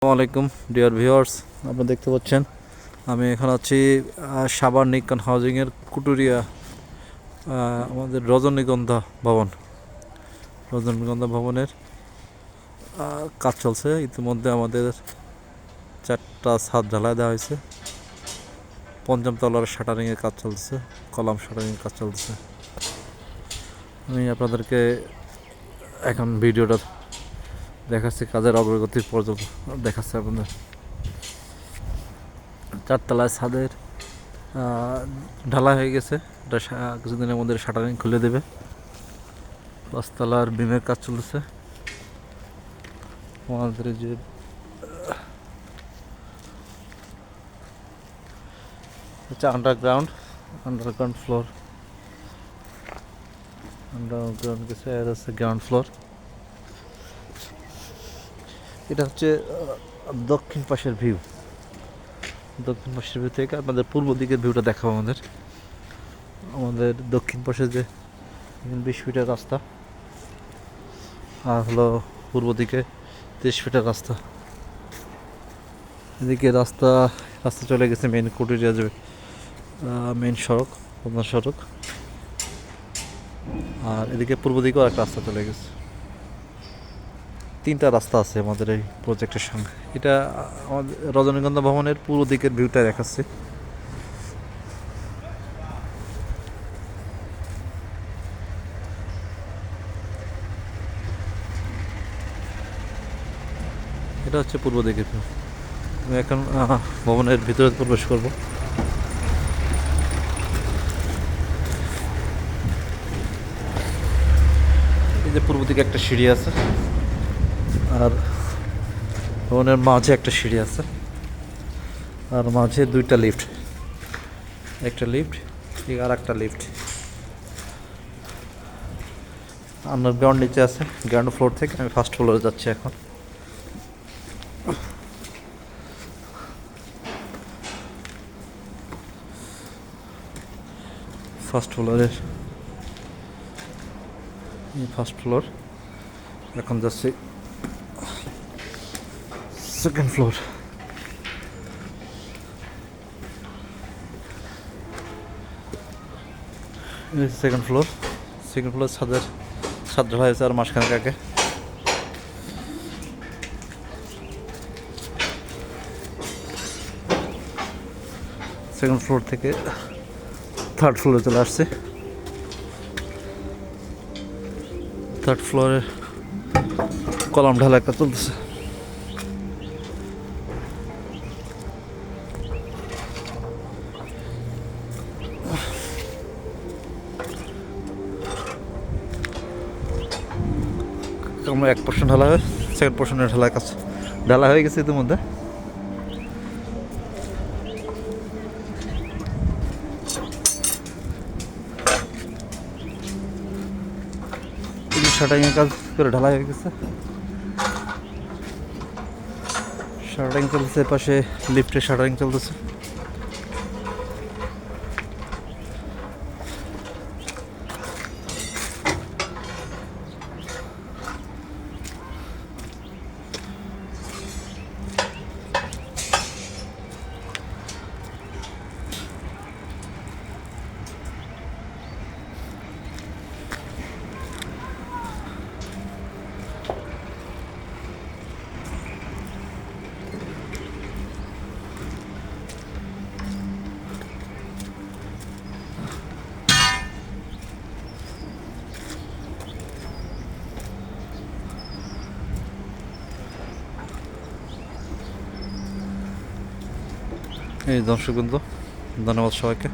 আসসালামু আলাইকুম dear viewers, আপনারা দেখতে পাচ্ছেন আমি এখন আছি সাভার নিকন হাউজিংয়ের কুটুরিয়া আমাদের রজনীগন্ধা ভবনের কাজ চলছে। ইতিমধ্যে আমাদের 4টা ছাদ ঢালাই দেওয়া হয়েছে। 5ম তলার শাটারিংয়ের কাজ চলছে, কলাম শাটারিংয়ের কাজ চলছে। আমি আপনাদেরকে এখন ভিডিওটা দেখাচ্ছি, কাজের অগ্রগতির পর্যন্ত দেখাচ্ছে আপনাদের। 4তলায় ছাদের ঢালাই হয়ে গেছে, এটা কিছুদিনের মধ্যে শাটারিং খুলে দেবে। 5তলার বিমের কাজ চলছে। আমাদের যে হচ্ছে আন্ডারগ্রাউন্ড ফ্লোর, আন্ডারগ্রাউন্ড গেছে, আর হচ্ছে গ্রাউন্ড ফ্লোর। এটা হচ্ছে দক্ষিণ পাশের ভিউ থেকে আপনাদের পূর্ব দিকের ভিউটা দেখাবো। আমাদের দক্ষিণ পাশে যে 20 ফিটের রাস্তা, আর হলো পূর্ব দিকে 30 ফিটের রাস্তা। এদিকে রাস্তা চলে গেছে মেইন কুটিরিয়া, যে মেইন সড়ক, প্রধান সড়ক। আর এদিকে পূর্ব দিকেও একটা রাস্তা চলে গেছে। 3টা রাস্তা আছে আমাদের এই প্রজেক্টের সঙ্গে। এটা আমাদের রজনীগন্ধা ভবনের পূর্ব দিকের ভিউটা দেখাচ্ছে। এটা হচ্ছে পূর্ব দিকের ভিউ। আমি এখন ভবনের ভিতরে প্রবেশ করব। এই যে পূর্ব দিকে একটা সিঁড়ি আছে, আর ভবনের মাঝে একটা সিঁড়ি আছে, আর মাঝে 2টা লিফট, একটা লিফট আর একটা লিফট। আন্ডারগ্রাউন্ড নিচে আছে। গ্রাউন্ড ফ্লোর থেকে আমি ফার্স্ট ফ্লোরে যাচ্ছি এখন। ফার্স্ট ফ্লোর, এখন যাচ্ছি সেকেন্ড ফ্লোর। সেকেন্ড ফ্লোর ছাদ ঢালা হয়েছে আর মাসখানেক আগে। সেকেন্ড ফ্লোর থেকে 3rd ফ্লোরে চলে আসছে। 3rd ফ্লোরে কলাম ঢালাই কাজ চলতেছে। আমরা 1 পোর্শন ঢালা হয়, সেকেন্ড পোর্শনের ঢালা হয়ে গেছে ইতিমধ্যে। শাটারিংয়ের কাজ করে ঢালা হয়ে গেছে। শাটারিং চলতেছে, পাশে লিফটের শাটারিং চলতেছে। এই দর্শকবৃন্দ, ধন্যবাদ সবাইকে।